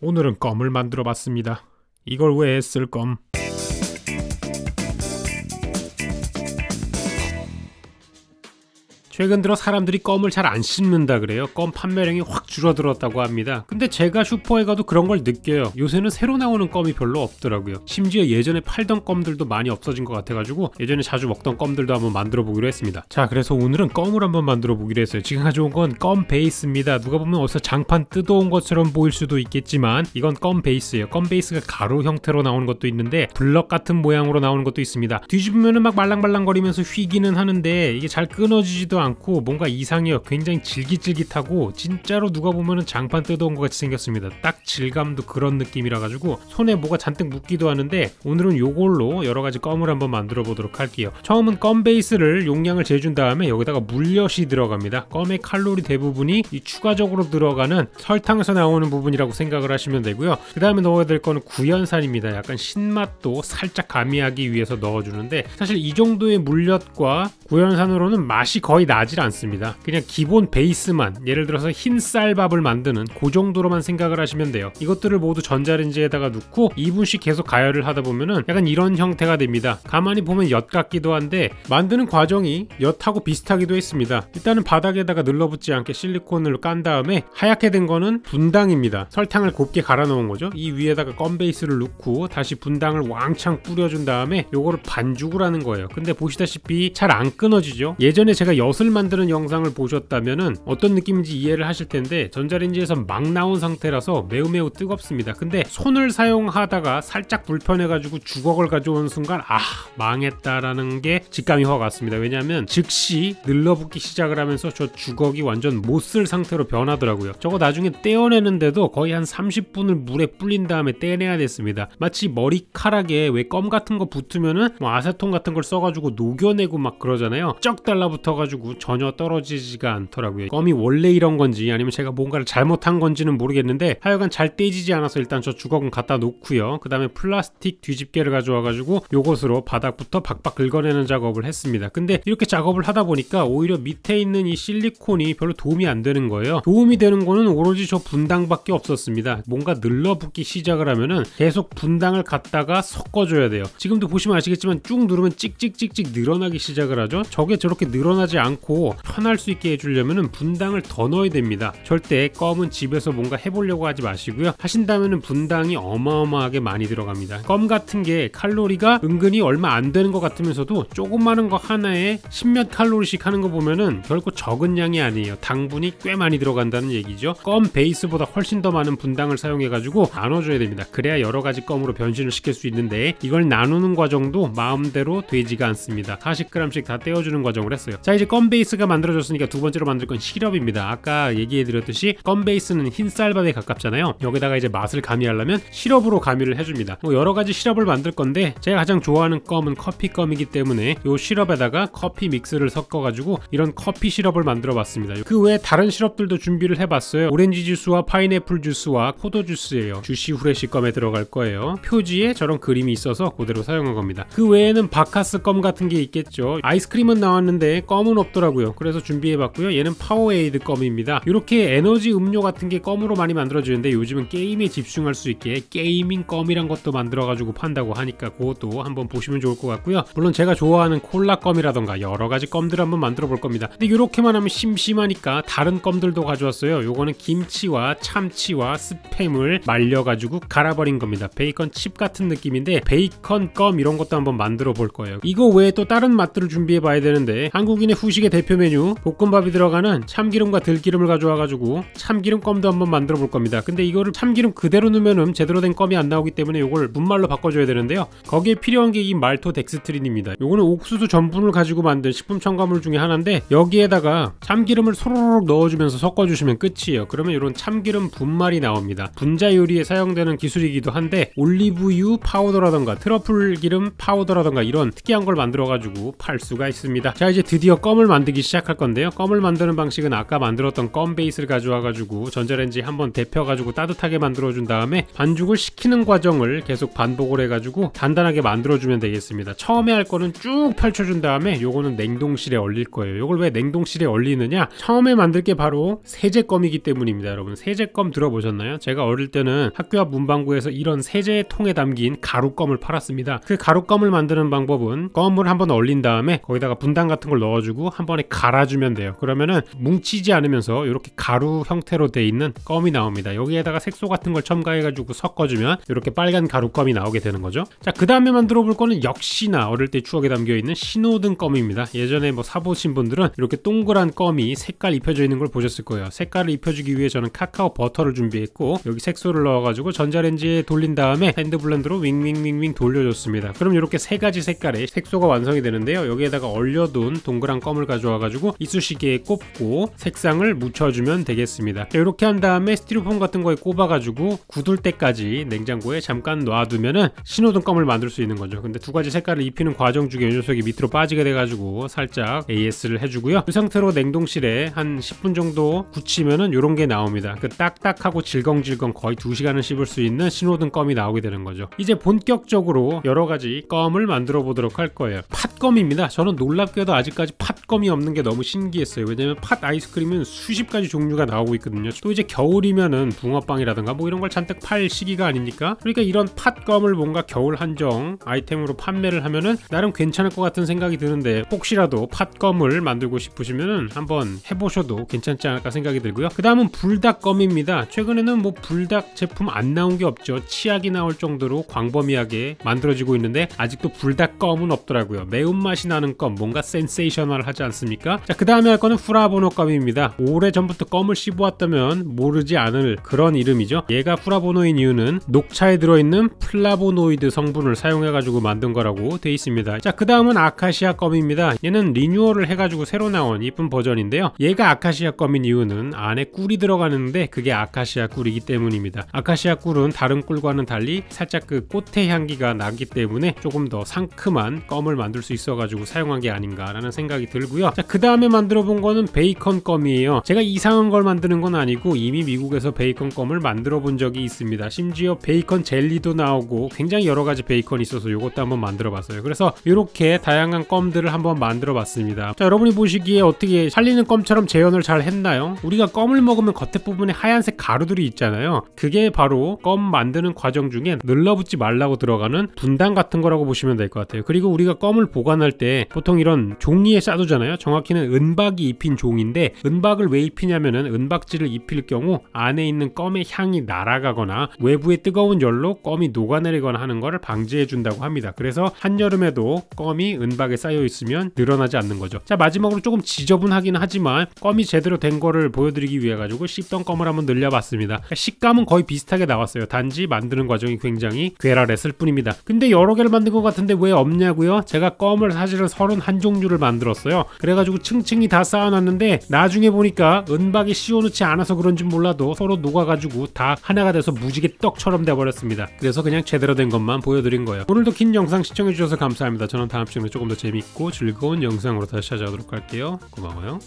오늘은 껌을 만들어 봤습니다. 이걸 왜 쓸 껌? 최근 들어 사람들이 껌을 잘 안 씹는다 그래요. 껌 판매량이 확 줄어들었다고 합니다. 근데 제가 슈퍼에 가도 그런 걸 느껴요. 요새는 새로 나오는 껌이 별로 없더라고요. 심지어 예전에 팔던 껌들도 많이 없어진 것 같아가지고 예전에 자주 먹던 껌들도 한번 만들어 보기로 했습니다. 자, 그래서 오늘은 껌을 한번 만들어 보기로 했어요. 지금 가져온 건 껌 베이스입니다. 누가 보면 어디서 장판 뜯어온 것처럼 보일 수도 있겠지만 이건 껌 베이스예요. 껌 베이스가 가루 형태로 나오는 것도 있는데 블럭 같은 모양으로 나오는 것도 있습니다. 뒤집으면은 막 말랑말랑거리면서 휘기는 하는데 이게 잘 끊어지지도 않고 뭔가 이상해요. 굉장히 질깃질깃하고 진짜로 누가 보면은 장판 뜯어온 것 같이 생겼습니다. 딱 질감도 그런 느낌이라 가지고 손에 뭐가 잔뜩 묻기도 하는데 오늘은 요걸로 여러가지 껌을 한번 만들어 보도록 할게요. 처음은 껌 베이스를 용량을 재준 다음에 여기다가 물엿이 들어갑니다. 껌의 칼로리 대부분이 이 추가적으로 들어가는 설탕에서 나오는 부분이라고 생각을 하시면 되고요. 그 다음에 넣어야 될 거는 구연산입니다. 약간 신맛도 살짝 가미하기 위해서 넣어주는데 사실 이 정도의 물엿과 구연산으로는 맛이 거의 나질 않습니다. 그냥 기본 베이스만, 예를 들어서 흰 쌀밥을 만드는 그 정도로만 생각을 하시면 돼요. 이것들을 모두 전자레인지에다가 넣고 2분씩 계속 가열을 하다 보면은 약간 이런 형태가 됩니다. 가만히 보면 엿 같기도 한데 만드는 과정이 엿하고 비슷하기도 했습니다. 일단은 바닥에다가 눌러붙지 않게 실리콘을 깐 다음에 하얗게 된 거는 분당입니다. 설탕을 곱게 갈아 놓은 거죠. 이 위에다가 껌 베이스를 넣고 다시 분당을 왕창 뿌려준 다음에 요거를 반죽을 하는 거예요. 근데 보시다시피 잘 안 끊어지죠. 예전에 제가 엿을 만드는 영상을 보셨다면은 어떤 느낌인지 이해를 하실 텐데 전자레인지에서 막 나온 상태라서 매우 뜨겁습니다. 근데 손을 사용하다가 살짝 불편해가지고 주걱을 가져온 순간 망했다라는 게 직감이 확 왔습니다. 왜냐하면 즉시 늘러붙기 시작을 하면서 저 주걱이 완전 못 쓸 상태로 변하더라고요. 저거 나중에 떼어내는데도 거의 한 30분을 물에 불린 다음에 떼내야 됐습니다. 마치 머리카락에 왜 껌 같은 거 붙으면은 아세톤 같은 걸 써가지고 녹여내고 막 그러잖아요. 쩍 달라붙어가지고 전혀 떨어지지가 않더라고요. 껌이 원래 이런 건지 아니면 제가 뭔가를 잘못한 건지는 모르겠는데 하여간 잘 떼지지 않아서 일단 저 주걱은 갖다 놓고요. 그 다음에 플라스틱 뒤집개를 가져와가지고 요것으로 바닥부터 박박 긁어내는 작업을 했습니다. 근데 이렇게 작업을 하다 보니까 오히려 밑에 있는 이 실리콘이 별로 도움이 안 되는 거예요. 도움이 되는 거는 오로지 저 분당밖에 없었습니다. 뭔가 늘러붙기 시작을 하면은 계속 분당을 갖다가 섞어줘야 돼요. 지금도 보시면 아시겠지만 쭉 누르면 찍찍찍찍 늘어나기 시작을 하죠. 저게 저렇게 늘어나지 않고 편할 수 있게 해주려면 분당을 더 넣어야 됩니다. 절대 껌은 집에서 뭔가 해보려고 하지 마시고요. 하신다면 분당이 어마어마하게 많이 들어갑니다. 껌 같은 게 칼로리가 은근히 얼마 안 되는 것 같으면서도 조그마한 거 하나에 10몇 칼로리씩 하는 거 보면은 결코 적은 양이 아니에요. 당분이 꽤 많이 들어간다는 얘기죠. 껌 베이스보다 훨씬 더 많은 분당을 사용해가지고 나눠줘야 됩니다. 그래야 여러가지 껌으로 변신을 시킬 수 있는데 이걸 나누는 과정도 마음대로 되지가 않습니다. 40g씩 다 떼어주는 과정을 했어요. 자, 이제 껌 베이스가 만들어졌으니까 두 번째로 만들 건 시럽입니다. 아까 얘기해드렸듯이 껌 베이스는 흰 쌀밥에 가깝잖아요. 여기다가 이제 맛을 가미하려면 시럽으로 가미를 해줍니다. 여러가지 시럽을 만들 건데 제가 가장 좋아하는 껌은 커피 껌이기 때문에 요 시럽에다가 커피 믹스를 섞어가지고 이런 커피 시럽을 만들어 봤습니다. 그 외에 다른 시럽들도 준비를 해봤어요. 오렌지 주스와 파인애플 주스와 포도 주스예요. 주시 후레쉬 껌에 들어갈 거예요. 표지에 저런 그림이 있어서 그대로 사용한 겁니다. 그 외에는 바카스 껌 같은 게 있겠죠. 아이스크림은 나왔는데 껌은 없더라고요. 그래서 준비해봤고요. 얘는 파워에이드 껌입니다. 이렇게 에너지 음료 같은 게 껌으로 많이 만들어지는데 요즘은 게임에 집중할 수 있게 게이밍 껌이란 것도 만들어가지고 판다고 하니까 그것도 한번 보시면 좋을 것 같고요. 물론 제가 좋아하는 콜라 껌이라던가 여러가지 껌들을 한번 만들어 볼 겁니다. 근데 이렇게만 하면 심심하니까 다른 껌들도 가져왔어요. 요거는 김치와 참치와 스팸을 말려가지고 갈아버린 겁니다. 베이컨 칩 같은 느낌인데 베이컨 껌 이런 것도 한번 만들어 볼 거예요. 이거 외에 또 다른 맛들을 준비해 봐야 되는데 한국인의 후식의 대표 메뉴 볶음밥이 들어가는 참기름과 들기름을 가져와가지고 참기름 껌도 한번 만들어 볼 겁니다. 근데 이거를 참기름 그대로 넣으면은 제대로 된 껌이 안 나오기 때문에 이걸 분말로 바꿔줘야 되는데요. 거기에 필요한 게 이 말토덱스트린입니다. 요거는 옥수수 전분을 가지고 만든 식품 첨가물 중에 하나인데 여기에다가 참기름을 소로록 넣어주면서 섞어주시면 끝이에요. 그러면 이런 참기름 분말이 나옵니다. 분자 요리에 사용되는 기술이기도 한데 올리브유 파우더라던가 트러플 기름 파우더라던가 이런 특이한 걸 만들어가지고 팔 수가 있습니다. 자, 이제 드디어 껌을 만들기 시작할 건데요. 껌을 만드는 방식은 아까 만들었던 껌 베이스를 가져와가지고 전자레인지에 한번 데펴가지고 따뜻하게 만들어준 다음에 반죽을 식히는 과정을 계속 반복을 해가지고 단단하게 만들어주면 되겠습니다. 처음에 할 거는 쭉 펼쳐준 다음에 요거는 냉동실에 얼릴 거예요. 요걸 왜 냉동실에 얼리느냐? 처음에 만들 게 바로 세제껌이기 때문입니다. 여러분, 세제껌 들어보셨나요? 제가 어릴 때는 학교 앞 문방구에서 이런 세제 통에 담긴 가루껌을 팔았습니다. 그 가루껌을 만드는 방법은 껌을 한번 얼린 다음에 거기다가 분당 같은 걸 넣어주고 한 번에 갈아주면 돼요. 그러면은 뭉치지 않으면서 이렇게 가루 형태로 돼 있는 껌이 나옵니다. 여기에다가 색소 같은 걸 첨가해가지고 섞어주면 이렇게 빨간 가루껌이 나오게 되는 거죠. 자, 그 다음에 만들어 볼 거는 역시나 어릴 때 추억에 담겨있는 신호등 껌입니다. 예전에 뭐 사보신 분들은 이렇게 동그란 껌이 색깔 입혀져 있는 걸 보셨을 거예요. 색깔을 입혀주기 위해 저는 카카오 버터를 준비했고 여기 색소를 넣어가지고 전자레인지에 돌린 다음에 핸드블렌더로 윙윙윙윙 돌려줬습니다. 그럼 이렇게 세 가지 색깔의 색소가 완성이 되는데요. 여기에다가 얼려둔 동그란 껌을 가져와가지고 이쑤시개에 꼽고 색상을 묻혀주면 되겠습니다. 자, 이렇게 한 다음에 스티로폼 같은 거에 꼽아가지고 굳을 때까지 냉장고에 잠깐 놔두면은 신호등 껌을 만들 수 있는 거죠. 근데 두 가지 색깔을 입히는 과정 중에 이 녀석이 밑으로 빠지게 돼가지고 살짝 AS를 해주고요. 이 상태로 냉동실에 한 10분 정도 굳히면은 이런 게 나옵니다. 그 딱딱하고 질겅질겅 거의 2시간을 씹을 수 있는 신호등 껌이 나오게 되는 거죠. 이제 본격적으로 여러 가지 껌을 만들어 보도록 할 거예요. 팥껌입니다. 저는 놀랍게도 아직까지 팥껌이 없는 게 너무 신기했어요. 왜냐면 팥 아이스크림은 수십 가지 종류가 나오고 있거든요. 또 이제 겨울이면은 붕어빵이라든가 뭐 이런 걸 잔뜩 팔 시기가 아닙니까? 그러니까 이런 팥껌을 뭔가 겨울 한정 아이템으로 판매를 하면은 나름 괜찮을 것 같은 생각이 드는데 혹시라도 팥껌을 만들고 싶으시면은 한번 해보셔도 괜찮지 않을까 생각이 들고요. 그 다음은 불닭껌입니다. 최근에는 뭐 불닭 제품 안 나온 게 없죠. 치약이 나올 정도로 광범위하게 만들어지고 있는데 아직도 불닭껌은 없더라고요. 매운맛이 나는 껌, 뭔가 센세이셔널하지 않습니까? 자, 그 다음에 할 거는 후라보노 껌입니다. 오래전부터 껌을 씹어왔다면 모르지 않을 그런 이름이죠. 얘가 후라보노인 이유는 녹차에 들어있는 플라보노이드 성분을 사용해가지고 만든 거라고 돼 있습니다. 자, 그 다음은 아카시아 껌입니다. 얘는 리뉴얼을 해가지고 새로 나온 이쁜 버전인데요. 얘가 아카시아 껌인 이유는 안에 꿀이 들어가는데 그게 아카시아 꿀이기 때문입니다. 아카시아 꿀은 다른 꿀과는 달리 살짝 그 꽃의 향기가 나기 때문에 조금 더 상큼한 껌을 만들 수 있어가지고 사용한 게 아닌가라는 생각이 들고요. 자, 그 다음에 만들어 본 거는 베이컨 껌이에요. 제가 이상한 걸 만드는 건 아니고 이미 미국에서 베이컨 껌을 만들어 본 적이 있습니다. 심지어 베이컨 젤리도 나오고 굉장히 여러 가지 베이컨이 있어서 이것도 한번 만들어 봤어요. 그래서 이렇게 다양한 껌들을 한번 만들어 봤습니다. 자, 여러분이 보시기에 어떻게 살리는 껌처럼 재현을 잘 했나요? 우리가 껌을 먹으면 겉에 부분에 하얀색 가루들이 있잖아요. 그게 바로 껌 만드는 과정 중에 늘러붙지 말라고 들어가는 분당 같은 거라고 보시면 될 것 같아요. 그리고 우리가 껌을 보관할 때 보통 이런 종이에 싸두잖아요. 정확히는 은박이 입힌 종인데 은박을 왜 입히냐면은 은박지를 입힐 경우 안에 있는 껌의 향이 날아가거나 외부에 뜨거운 열로 껌이 녹아내리거나 하는 거를 방지해 준다고 합니다. 그래서 한여름에도 껌이 은박에 쌓여 있으면 늘어나지 않는 거죠. 자, 마지막으로 조금 지저분하긴 하지만 껌이 제대로 된 거를 보여드리기 위해 가지고 씹던 껌을 한번 늘려봤습니다. 식감은 거의 비슷하게 나왔어요. 단지 만드는 과정이 굉장히 괴랄했을 뿐입니다. 근데 여러 개를 만든 것 같은데 왜 없냐고요? 제가 껌을 사실은 31종류를 만들었어요. 그래가지고 층층이 다 쌓아놨는데 나중에 보니까 은박에 씌워놓지 않아서 그런지 몰라도 서로 녹아가지고 다 하나가 돼서 무지개 떡처럼 돼버렸습니다. 그래서 그냥 제대로 된 것만 보여드린 거예요. 오늘도 긴 영상 시청해주셔서 감사합니다. 저는 다음 시간에 조금 더 재밌고 즐거운 영상으로 다시 찾아오도록 할게요. 고마워요.